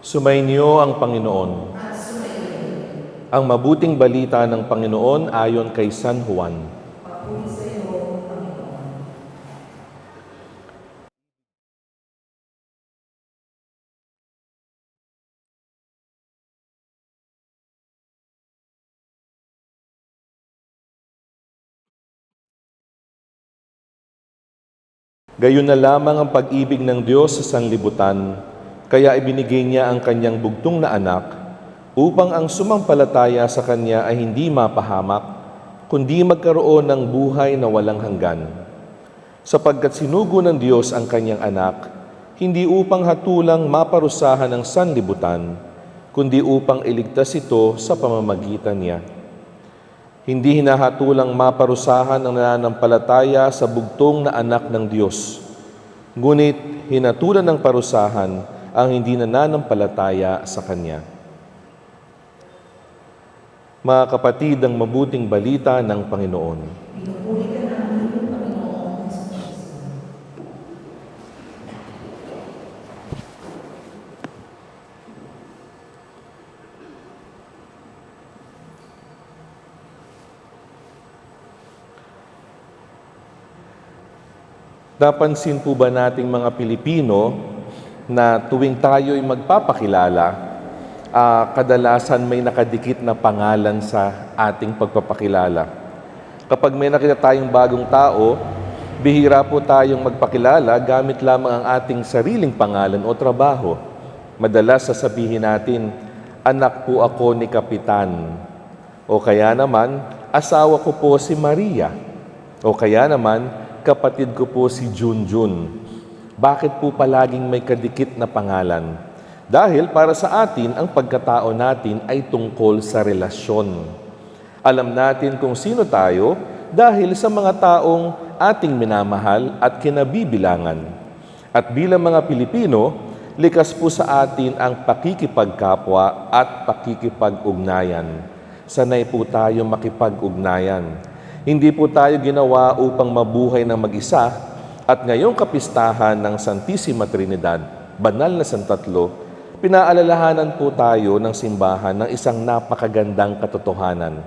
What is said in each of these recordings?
Sumainyo ang Panginoon. Ang mabuting balita ng Panginoon ayon kay San Juan. Gayon na lamang ang pag-ibig ng Diyos sa sanlibutan, kaya ibinigay niya ang kanyang bugtong na anak, upang ang sumampalataya sa kanya ay hindi mapahamak, kundi magkaroon ng buhay na walang hanggan. Sapagkat sinugo ng Diyos ang kanyang anak, hindi upang hatulang maparusahan ang sanlibutan, kundi upang iligtas ito sa pamamagitan niya. Hindi hinahatulang maparusahan ang nananampalataya sa bugtong na anak ng Diyos. Ngunit hinatulan ng parusahan ang hindi nananampalataya sa Kanya. Mga kapatid, ang mabuting balita ng Panginoon. Napansin po ba nating mga Pilipino na tuwing tayo'y magpapakilala, kadalasan may nakadikit na pangalan sa ating pagpapakilala. Kapag may nakita tayong bagong tao, bihira po tayong magpakilala gamit lamang ang ating sariling pangalan o trabaho. Madalas sasabihin natin, anak po ako ni Kapitan. O kaya naman, asawa ko po si Maria. O kaya naman, kapatid ko po si Junjun. Bakit po palaging may kadikit na pangalan? Dahil para sa atin, ang pagkatao natin ay tungkol sa relasyon. Alam natin kung sino tayo dahil sa mga taong ating minamahal at kinabibilangan. At bilang mga Pilipino, likas po sa atin ang pakikipagkapwa at pakikipag-ugnayan. Sanay po tayo makipag-ugnayan. Hindi po tayo ginawa upang mabuhay ng mag-isa at ngayong kapistahan ng Santissima Trinidad, banal na Santatlo, pinaalalahanan po tayo ng simbahan ng isang napakagandang katotohanan.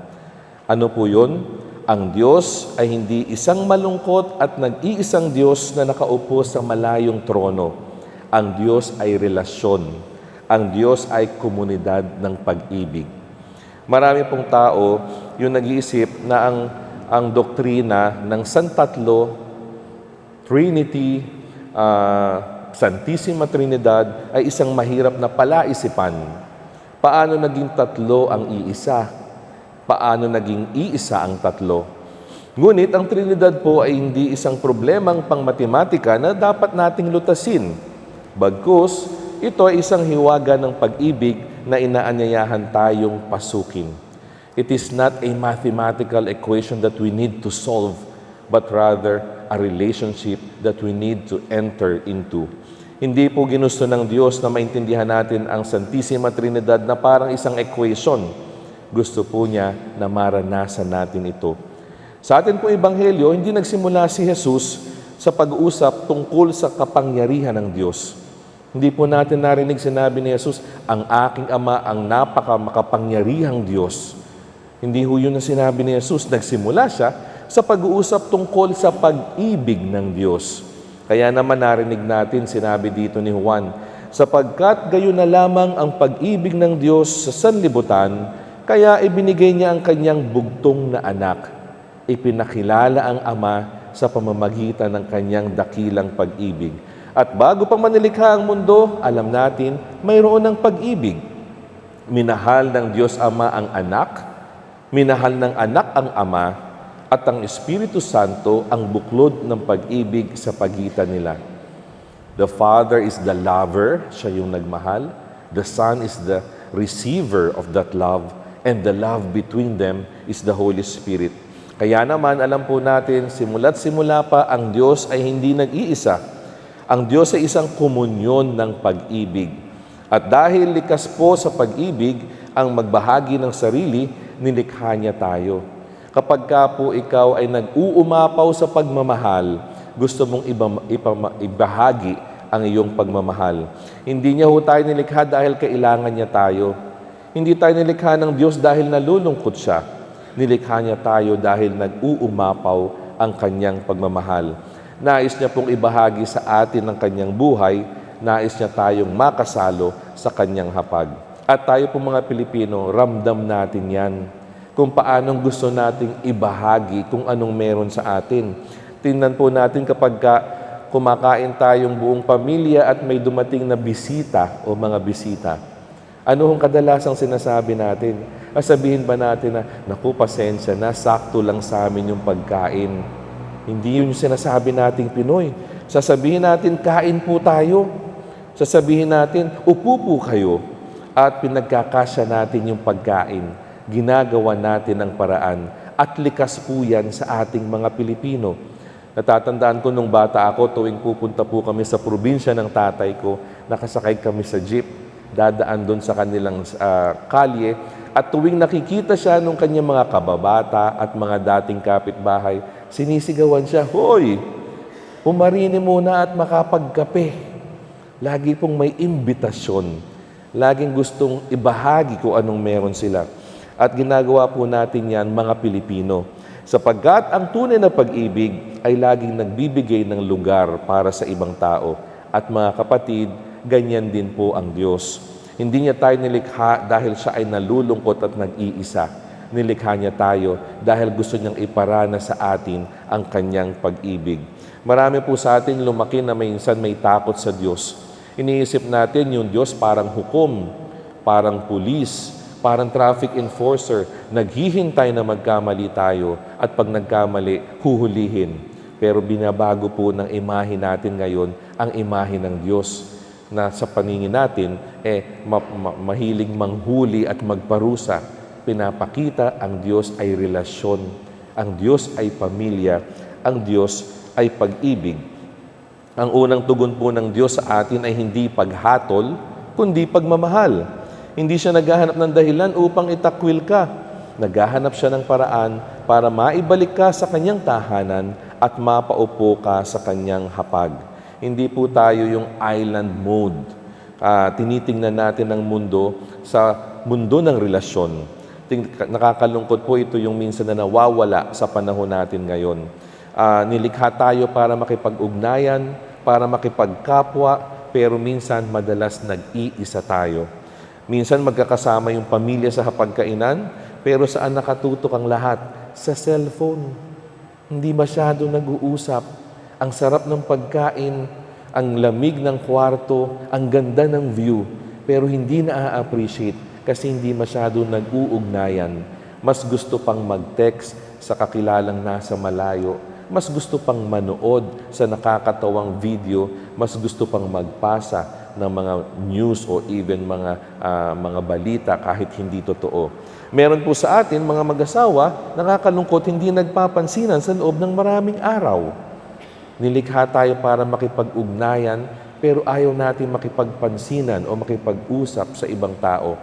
Ano po yun? Ang Diyos ay hindi isang malungkot at nag-iisang Diyos na nakaupo sa malayong trono. Ang Diyos ay relasyon. Ang Diyos ay komunidad ng pag-ibig. Marami pong tao yung nag-iisip na ang doktrina ng Santatlo, Trinity, Santissima Trinidad ay isang mahirap na palaisipan. Paano naging tatlo ang iisa? Paano naging iisa ang tatlo? Ngunit ang Trinidad po ay hindi isang problemang pangmatematika na dapat nating lutasin. Bagkus, ito ay isang hiwaga ng pag-ibig na inaanyayahan tayong pasukin. It is not a mathematical equation that we need to solve, but rather a relationship that we need to enter into. Hindi po ginusto ng Diyos na maintindihan natin ang Santissima Trinidad na parang isang equation. Gusto po niya na maranasan natin ito. Sa atin po Ebanghelyo, hindi nagsimula si Jesus sa pag-uusap tungkol sa kapangyarihan ng Diyos. Hindi po natin narinig sinabi ni Jesus, ang aking Ama ang napakamakapangyarihang Diyos. Hindi ho yun na sinabi ni Jesus. Nagsimula siya sa pag-uusap tungkol sa pag-ibig ng Diyos. Kaya naman narinig natin, sinabi dito ni Juan, sapagkat gayon na lamang ang pag-ibig ng Diyos sa sanlibutan, kaya ibinigay niya ang kanyang bugtong na anak. Ipinakilala ang Ama sa pamamagitan ng kanyang dakilang pag-ibig. At bago pa manilikha ang mundo, alam natin, mayroon ng pag-ibig. Minahal ng Diyos Ama ang anak, minahal ng anak ang Ama, at ang Espiritu Santo ang buklod ng pag-ibig sa pagitan nila. The Father is the lover, siya yung nagmahal. The Son is the receiver of that love, and the love between them is the Holy Spirit. Kaya naman, alam po natin, simula't simula pa, ang Diyos ay hindi nag-iisa. Ang Diyos ay isang komunyon ng pag-ibig. At dahil likas po sa pag-ibig, ang magbahagi ng sarili, nilikha niya tayo. Kapag ka po ikaw ay nag-uumapaw sa pagmamahal, gusto mong ibahagi ang iyong pagmamahal. Hindi niya ho tayo nilikha dahil kailangan niya tayo. Hindi tayo nilikha ng Diyos dahil nalulungkot siya. Nilikha niya tayo dahil nag-uumapaw ang kanyang pagmamahal. Nais niya pong ibahagi sa atin ang kanyang buhay. Nais niya tayong makasalo sa kanyang hapag. At tayo pong mga Pilipino, ramdam natin yan. Kung paanong gusto nating ibahagi kung anong meron sa atin. Tingnan po natin kapag kumakain tayong buong pamilya at may dumating na bisita o mga bisita. Ano ang kadalasang sinasabi natin? Sabihin ba natin na, naku, pasensya na, sakto lang sa amin yung pagkain. Hindi yun yung sinasabi nating Pinoy. Sasabihin natin, kain po tayo. Sasabihin natin, upo po kayo. At pinagkakasya natin yung pagkain. Ginagawa natin ang paraan. At likas po yan sa ating mga Pilipino. Natatandaan ko nung bata ako, tuwing pupunta po kami sa probinsya ng tatay ko, nakasakay kami sa jeep, dadaan doon sa kanilang kalye, at tuwing nakikita siya nung kanyang mga kababata at mga dating kapitbahay, sinisigawan siya, "Hoy, pumarini muna at makapagkape." Lagi pong may imbitasyon. Laging gustong ibahagi kung anong meron sila. At ginagawa po natin yan, mga Pilipino. Sapagkat ang tunay na pag-ibig ay laging nagbibigay ng lugar para sa ibang tao. At mga kapatid, ganyan din po ang Diyos. Hindi niya tayo nilikha dahil siya ay nalulungkot at nag-iisa. Nilikha niya tayo dahil gusto niyang iparana sa atin ang kanyang pag-ibig. Marami po sa atin lumaki na minsan may takot sa Diyos. Iniisip natin yung Diyos parang hukom, parang pulis, parang traffic enforcer, naghihintay na magkamali tayo at pag nagkamali, huhulihin. Pero binabago po ng imahe natin ngayon ang imahe ng Diyos na sa paningin natin, mahilig manghuli at magparusa. Pinapakita ang Diyos ay relasyon, ang Diyos ay pamilya, ang Diyos ay pag-ibig. Ang unang tugon po ng Diyos sa atin ay hindi paghatol, kundi pagmamahal. Hindi siya naghahanap ng dahilan upang itakwil ka. Naghahanap siya ng paraan para maibalik ka sa kanyang tahanan at mapaupo ka sa kanyang hapag. Hindi po tayo yung island mode. Tinitingnan natin ang mundo sa mundo ng relasyon. Nakakalungkot po ito yung minsan na nawawala sa panahon natin ngayon. Nilikha tayo para makipag-ugnayan, para makipagkapwa, pero minsan madalas nag-iisa tayo. Minsan magkakasama yung pamilya sa hapagkainan, pero saan nakatutok ang lahat? Sa cellphone. Hindi masyado nag-uusap. Ang sarap ng pagkain, ang lamig ng kwarto, ang ganda ng view, pero hindi na-appreciate kasi hindi masyado nag-uugnayan. Mas gusto pang mag-text sa kakilalang nasa malayo. Mas gusto pang manood sa nakakatawang video, mas gusto pang magpasa ng mga news o even mga balita kahit hindi totoo. Meron po sa atin mga mag-asawa, nakakalungkot, hindi nagpapansinan sa loob ng maraming araw. Nilikha tayo para makipag-ugnayan, pero ayaw natin makipagpansinan o makipag-usap sa ibang tao.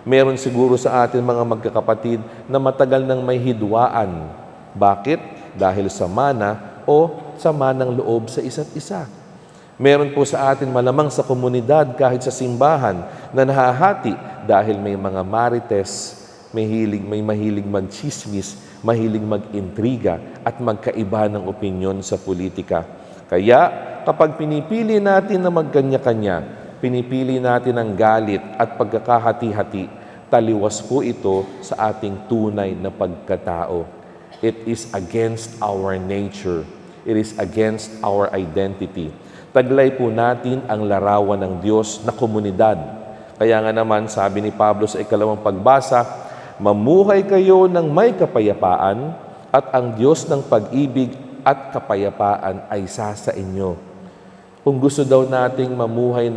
Meron siguro sa atin mga magkakapatid na matagal nang may hidwaan. Bakit? Dahil sa mana o sama ng loob sa isa't isa. Meron po sa atin malamang sa komunidad kahit sa simbahan na nahahati dahil may mga marites, may mahilig mag-chismis, mahilig mag-intriga at magkaiba ng opinyon sa politika. Kaya kapag pinipili natin na magkanya-kanya, pinipili natin ang galit at pagkakahati-hati, taliwas po ito sa ating tunay na pagkatao. It is against our nature. It is against our identity. Taglay po natin ang larawan ng Diyos na komunidad. Kaya nga naman, sabi ni Pablo sa ikalawang pagbasa, mamuhay kayo ng may kapayapaan at ang Diyos ng pag-ibig at kapayapaan ay sa inyo. Kung gusto daw nating mamuhay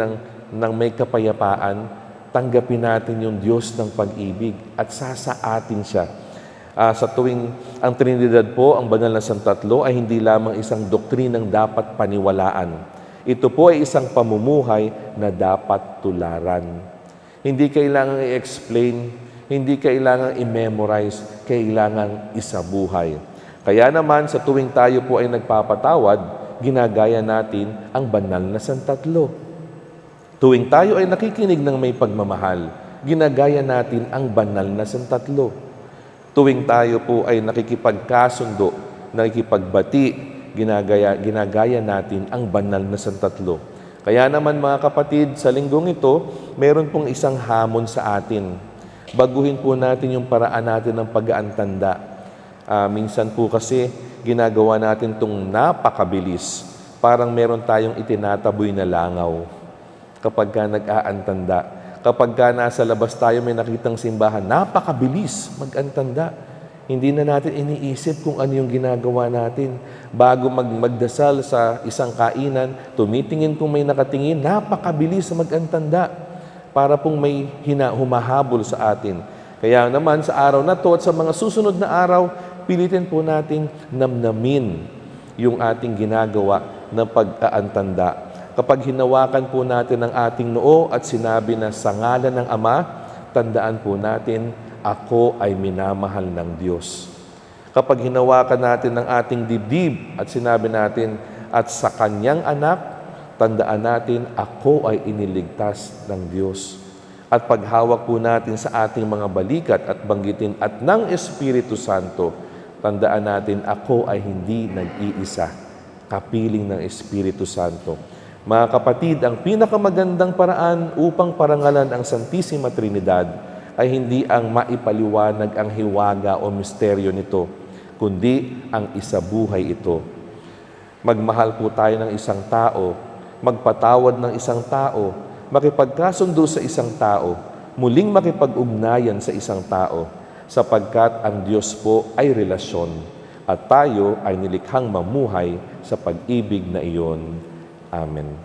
ng may kapayapaan, tanggapin natin yung Diyos ng pag-ibig at sa atin siya. Sa tuwing ang Trinidad po, ang banal na Santatlo, ay hindi lamang isang doktrinang dapat paniwalaan. Ito po ay isang pamumuhay na dapat tularan. Hindi kailangang i-explain, hindi kailangang i-memorize, kailangang isabuhay. Kaya naman, sa tuwing tayo po ay nagpapatawad, ginagaya natin ang banal na santatlo. Tuwing tayo ay nakikinig ng may pagmamahal, ginagaya natin ang banal na santatlo. Tuwing tayo po ay nakikipagkasundo, nakikipagbati, ginagaya natin ang banal na santatlo. Kaya naman mga kapatid, sa linggong ito, meron pong isang hamon sa atin. Baguhin po natin yung paraan natin ng pag-aantanda. Minsan po kasi ginagawa natin itong napakabilis. Parang meron tayong itinataboy na langaw kapag ka nag-aantanda. Kapag ka nasa labas tayo may nakitang simbahan, napakabilis mag-antanda. Hindi na natin iniisip kung ano yung ginagawa natin. Bago magdasal sa isang kainan, tumitingin kung may nakatingin, napakabilis mag-antanda para pong may humahabol sa atin. Kaya naman sa araw na to at sa mga susunod na araw, pilitin po nating namnamin yung ating ginagawa na pag-aantanda. Kapag hinawakan po natin ang ating noo at sinabi na sa ngalan ng Ama, tandaan po natin, ako ay minamahal ng Diyos. Kapag hinawakan natin ang ating dibdib at sinabi natin, at sa Kanyang anak, tandaan natin, ako ay iniligtas ng Diyos. At paghawak po natin sa ating mga balikat at banggitin at ng Espiritu Santo, tandaan natin, ako ay hindi nag-iisa, kapiling ng Espiritu Santo. Mga kapatid, ang pinakamagandang paraan upang parangalan ang Santissima Trinidad ay hindi ang maipaliwanag ang hiwaga o misteryo nito, kundi ang isabuhay ito. Magmahal po tayo ng isang tao, magpatawad ng isang tao, makipagkasundo sa isang tao, muling makipag-ugnayan sa isang tao, sapagkat ang Diyos po ay relasyon at tayo ay nilikhang mamuhay sa pag-ibig na iyon. Amen.